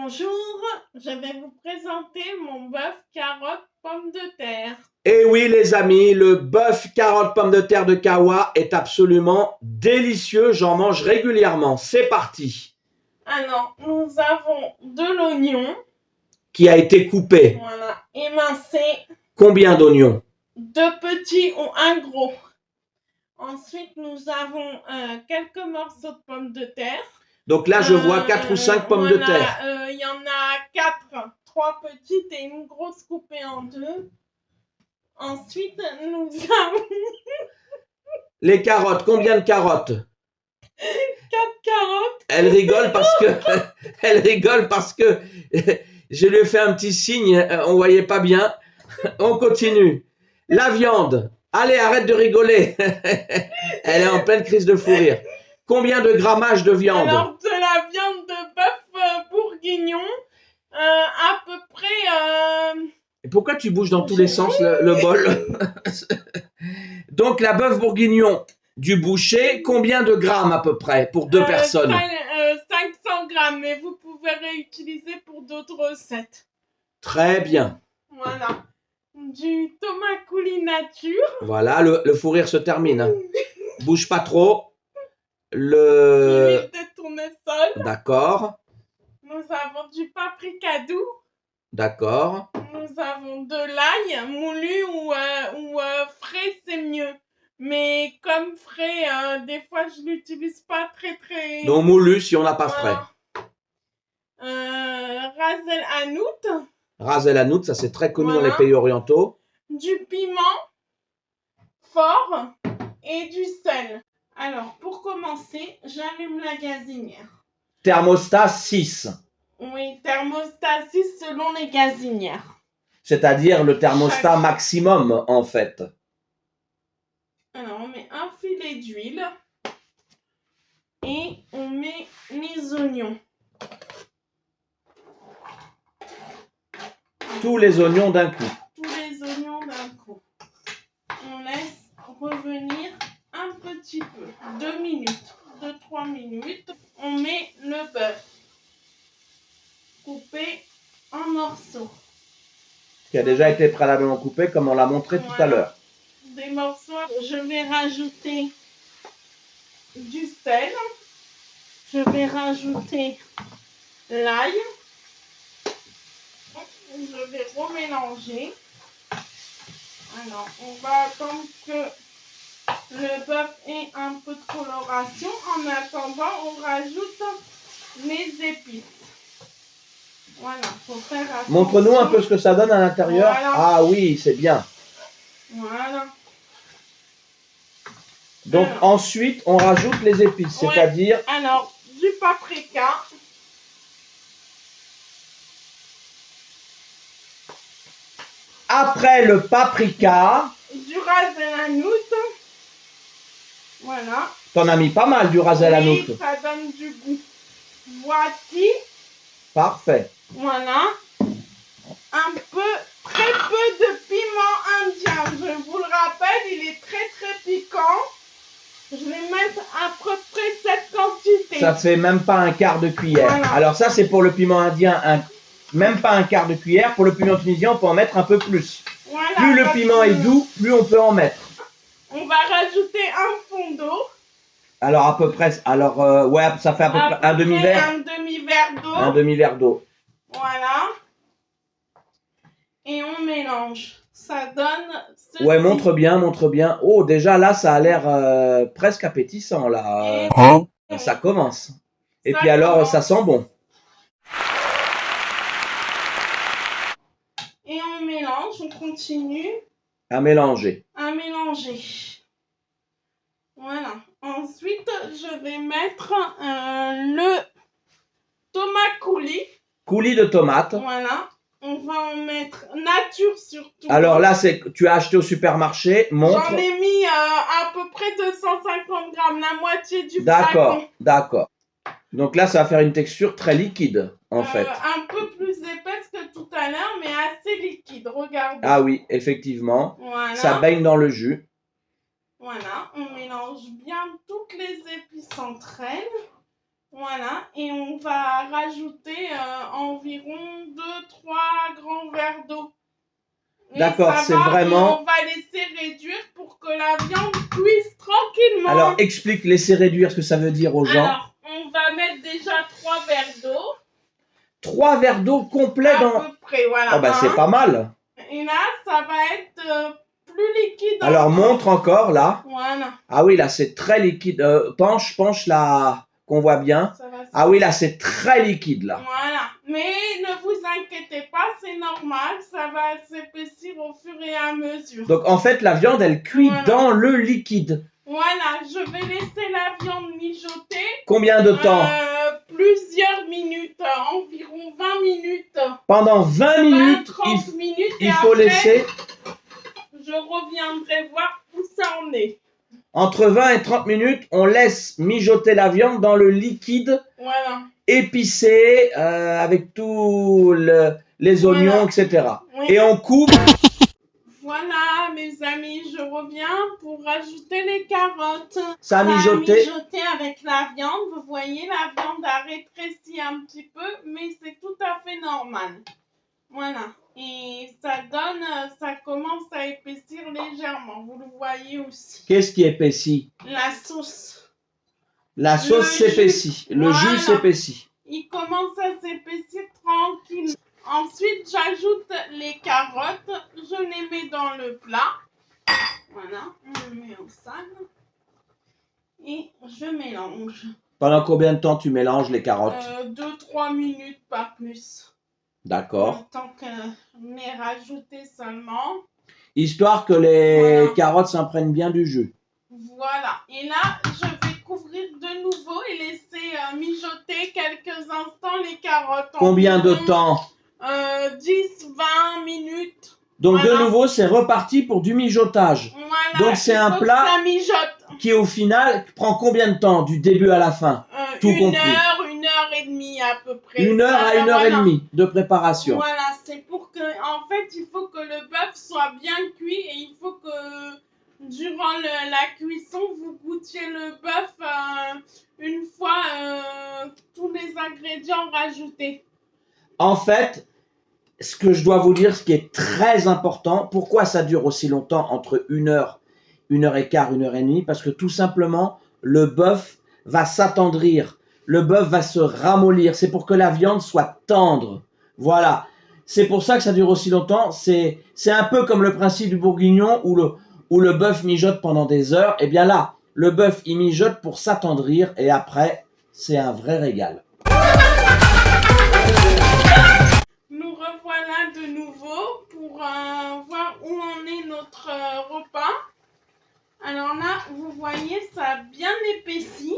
Bonjour, je vais vous présenter mon bœuf carotte pomme de terre. Et oui les amis, le bœuf carotte pomme de terre de Kawa est absolument délicieux, j'en mange régulièrement. C'est parti. Alors, nous avons de l'oignon. Qui a été coupé. Voilà, émincé. Combien d'oignons? 2 petits ou 1 gros. Ensuite, nous avons quelques morceaux de pommes de terre. Donc là, je vois 4 ou 5 pommes de terre. Il y en a 4, 3 petites et une grosse coupée en 2. Ensuite, nous avons... Les carottes, combien de carottes? 4 carottes. Elle rigole parce que je lui ai fait un petit signe, on voyait pas bien. On continue. La viande. Allez, arrête de rigoler. Elle est en pleine crise de fou rire. Combien de grammage de viande? Alors, de la viande de bœuf bourguignon, à peu près... Et pourquoi tu bouges dans tous les sens le bol? Donc, la bœuf bourguignon du boucher, combien de grammes à peu près pour 2 personnes? 500 grammes, mais vous pouvez réutiliser pour d'autres recettes. Très bien. Voilà. Du tomate coulis nature. Voilà, le fou rire se termine. Hein. Bouge pas trop. L'huile de tournesol. D'accord. Nous avons du paprika doux. D'accord. Nous avons de l'ail moulu ou frais, c'est mieux. Mais comme frais, des fois je l'utilise pas très... Donc moulu si on n'a pas frais. Ras el hanout. Ras el hanout, ça c'est très connu dans les pays orientaux. Du piment fort et du sel. Alors pour commencer, j'allume la gazinière. Thermostat 6. Oui, thermostat 6 selon les gazinières. C'est-à-dire le thermostat maximum en fait. Alors on met un filet d'huile et on met les oignons. Tous les oignons d'un coup. Tous les oignons d'un coup. On laisse revenir un petit peu, 2 minutes, 2-3 minutes. On met le bœuf coupé en morceaux. Qui a déjà été préalablement coupé comme on l'a montré tout à l'heure. Des morceaux. Je vais rajouter du sel. Je vais rajouter l'ail. Je vais remélanger. Alors, on va attendre que le bœuf ait un peu de coloration. En attendant, on rajoute les épices. Voilà, faut faire attention. Montre-nous un peu ce que ça donne à l'intérieur. Voilà. Ah oui, c'est bien. Voilà. Donc ensuite, on rajoute les épices, c'est-à-dire... Alors, du paprika. Après le paprika... Du ras el hanout. Voilà. T'en as mis pas mal du ras el hanout. Oui, ça donne du goût. Voici. Parfait. Voilà. Très peu de piment indien. Je vous le rappelle, il est très piquant. Je vais mettre à peu près cette quantité. Ça fait même pas un quart de cuillère. Voilà. Alors ça, c'est pour le piment indien, même pas un quart de cuillère. Pour le piment tunisien, on peut en mettre un peu plus. Voilà, plus le piment est doux, plus on peut en mettre. On va rajouter un fond d'eau. Alors à peu près, ouais, ça fait à peu près un demi-verre. Un demi-verre d'eau. Un demi-verre d'eau. Voilà. Et on mélange. Ça donne... Ceci. Ouais, montre bien. Oh, déjà là, ça a l'air presque appétissant là. Ça commence. Et puis alors, ça sent bon. Et on mélange, on continue. À mélanger. Voilà. Ensuite, je vais mettre le tomate coulis. Coulis de tomate. Voilà. On va en mettre nature surtout. Alors là, tu as acheté au supermarché. Montre. J'en ai mis à peu près 250 grammes, la moitié du flacon. D'accord. Donc là, ça va faire une texture très liquide, en fait. Un peu plus épaisse que tout à l'heure, mais assez liquide. Regardez. Ah oui, effectivement. Voilà. Ça baigne dans le jus. Voilà, on mélange bien toutes les épices entre elles. Voilà, et on va rajouter environ 2-3 grands verres d'eau. Et D'accord, ça c'est va, vraiment... et on va laisser réduire pour que la viande cuise tranquillement. Alors, explique, laisser réduire ce que ça veut dire aux gens. Alors, on va mettre déjà 3 verres d'eau. 3 verres d'eau complets À dans... peu près, voilà. Oh, bah, c'est pas mal. Et là, ça va être plus liquide. Alors, montre encore, là. Voilà. Ah oui, là, c'est très liquide. Penche là, qu'on voit bien. Ça va Ah oui, là, c'est très liquide, là. Voilà. Mais ne vous inquiétez pas, c'est normal. Ça va s'épaissir au fur et à mesure. Donc, en fait, la viande, elle cuit Voilà. dans le liquide. Voilà, je vais laisser la viande mijoter. Combien de temps? Plusieurs minutes, environ 20 minutes. Pendant 20 minutes, 30 minutes. il faut après, laisser... Je reviendrai voir où ça en est. Entre 20 et 30 minutes, on laisse mijoter la viande dans le liquide Voilà. épicé avec tous les oignons, etc. Oui. Et on coupe. Voilà, mes amis, je reviens pour rajouter les carottes. Ça a mijoté. Avec la viande. Vous voyez, la viande a rétréci un petit peu, mais c'est tout à fait normal. Voilà. Et ça commence à épaissir légèrement. Vous le voyez aussi. Qu'est-ce qui épaissit? La sauce. La sauce s'épaissit. Le jus s'épaissit. Il commence à s'épaissir tranquillement. Ensuite, j'ajoute les carottes. Je les mets dans le plat. Voilà, on le met au sal. Et je mélange. Pendant combien de temps tu mélanges les carottes? 2-3 minutes, pas plus. D'accord. Tant que les rajouter seulement. Histoire que les carottes s'imprègnent bien du jus. Voilà. Et là, je vais couvrir de nouveau et laisser mijoter quelques instants les carottes. Combien de temps? 10-20 minutes. Donc de nouveau, c'est reparti pour du mijotage. Voilà. Donc c'est un plat qui au final prend combien de temps du début à la fin? Tout compris. 1 heure et demie à peu près. 1 heure à 1 heure et demie de préparation. Voilà, c'est pour que, en fait, il faut que le bœuf soit bien cuit et il faut que durant la cuisson, vous goûtiez le bœuf une fois tous les ingrédients rajoutés. En fait, ce que je dois vous dire, ce qui est très important, pourquoi ça dure aussi longtemps entre 1 heure, 1 heure et quart, 1 heure et demie? Parce que tout simplement, le bœuf va s'attendrir, le bœuf va se ramollir. C'est pour que la viande soit tendre. Voilà. C'est pour ça que ça dure aussi longtemps. C'est un peu comme le principe du bourguignon où le bœuf mijote pendant des heures. Et bien là, le bœuf, il mijote pour s'attendrir et après, c'est un vrai régal. Nous revoilà de nouveau pour voir où en est notre repas. Alors là, vous voyez, ça a bien épaissi.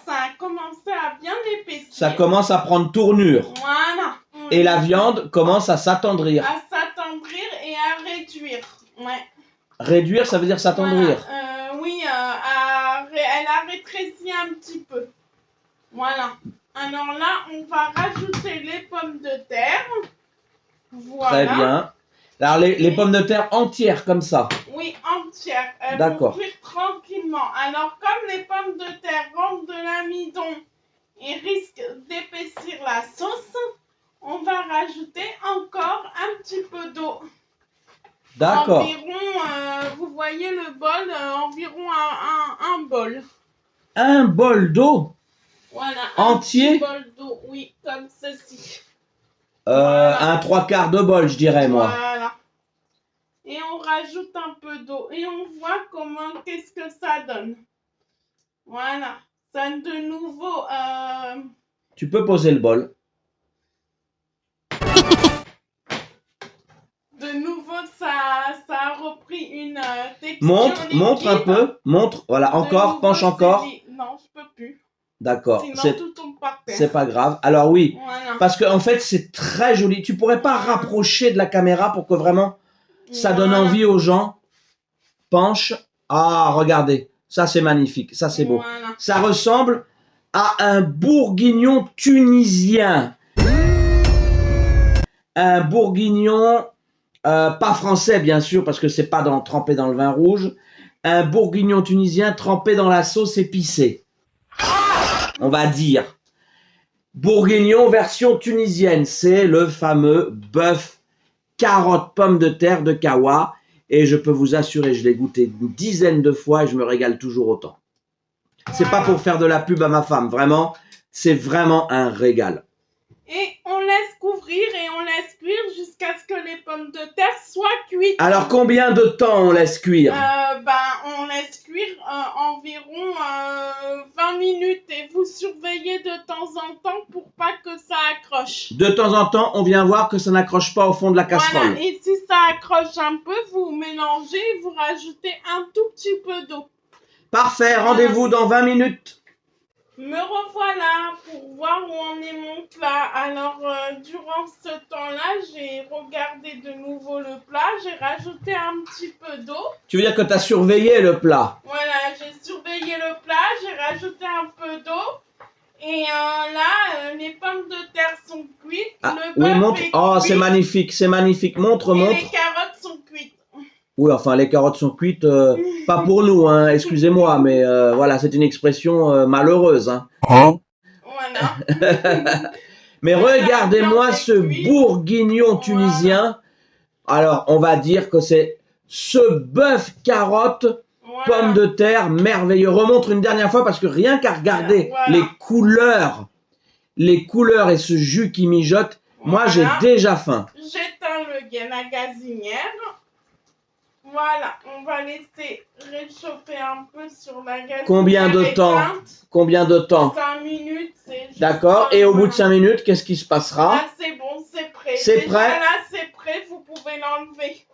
Ça a commencé à bien épaissir. Ça commence à prendre tournure. Voilà. Et la viande commence à s'attendrir. À s'attendrir et à réduire. Ouais. Réduire, ça veut dire s'attendrir. Voilà. Oui, elle a rétréci un petit peu. Voilà. Alors là, on va rajouter les pommes de terre. Voilà. Très bien. Alors les pommes de terre entières comme ça. Oui, entières. Elles D'accord. vont cuire tranquillement. Alors comme les pommes de terre rentrent de l'amidon et risquent d'épaissir la sauce, on va rajouter encore un petit peu d'eau. D'accord. Environ, vous voyez le bol, environ un bol. Un bol d'eau? Voilà. Entier? Un petit bol d'eau, oui, comme ceci. Voilà. Un 3/4 de bol, je dirais, moi. Voilà. Et on rajoute un peu d'eau. Et on voit qu'est-ce que ça donne. Voilà. Ça de nouveau... Tu peux poser le bol. De nouveau, ça a repris une texture liquide. Montre un peu. Montre. Voilà, encore, penche encore. Non, je peux plus. D'accord. Sinon, tout tombe par terre. C'est pas grave. Alors oui, voilà. parce qu'en fait, c'est très joli. Tu pourrais pas rapprocher de la caméra pour que vraiment ça donne envie aux gens. Penche. Ah, regardez. Ça, c'est magnifique. Ça, c'est beau. Voilà. Ça ressemble à un bourguignon tunisien. Un bourguignon, pas français, bien sûr, parce que c'est pas trempé dans le vin rouge. Un bourguignon tunisien trempé dans la sauce épicée. On va dire. Bourguignon version tunisienne. C'est le fameux bœuf carottes pommes de terre de Kawa. Et je peux vous assurer, je l'ai goûté une dizaine de fois et je me régale toujours autant. C'est pas pour faire de la pub à ma femme, vraiment. C'est vraiment un régal. Et on laisse couvrir et on laisse cuire jusqu'à ce que les pommes de terre soient cuites. Alors, combien de temps on laisse cuire? On laisse cuire environ 20 minutes et vous surveillez de temps en temps pour pas que ça accroche. De temps en temps, on vient voir que ça n'accroche pas au fond de la casserole. Voilà, et si ça accroche un peu, vous mélangez et vous rajoutez un tout petit peu d'eau. Parfait, rendez-vous dans 20 minutes. Me revoilà pour voir où en est mon plat. Alors, durant ce temps-là, j'ai regardé de nouveau le plat, j'ai rajouté un petit peu d'eau. Tu veux dire que tu as surveillé le plat? Voilà, j'ai surveillé le plat, j'ai rajouté un peu d'eau. Et là, les pommes de terre sont cuites. Ah, le oui, bœuf montre. est Oh, cuit, c'est magnifique, c'est magnifique. Montre, et montre. les carottes sont cuites. Oui, enfin, les carottes sont cuites, pas pour nous, hein, excusez-moi, mais voilà, c'est une expression malheureuse. Hein. Voilà. Mais regardez-moi ce cuite. bourguignon tunisien. Alors, on va dire que c'est ce bœuf carotte, Voilà. pommes de terre, merveilleux. Remontre une dernière fois parce que rien qu'à regarder Voilà. les couleurs et ce jus qui mijote, moi j'ai déjà faim. J'éteins la gazinière. Voilà, on va laisser réchauffer un peu sur la gazinière. Combien de temps? Combien de temps? 5 minutes, c'est juste. D'accord, et au bout de 5 minutes, qu'est-ce qui se passera? Là, c'est bon, c'est prêt. C'est Déjà, prêt? là, c'est prêt, vous pouvez l'enlever.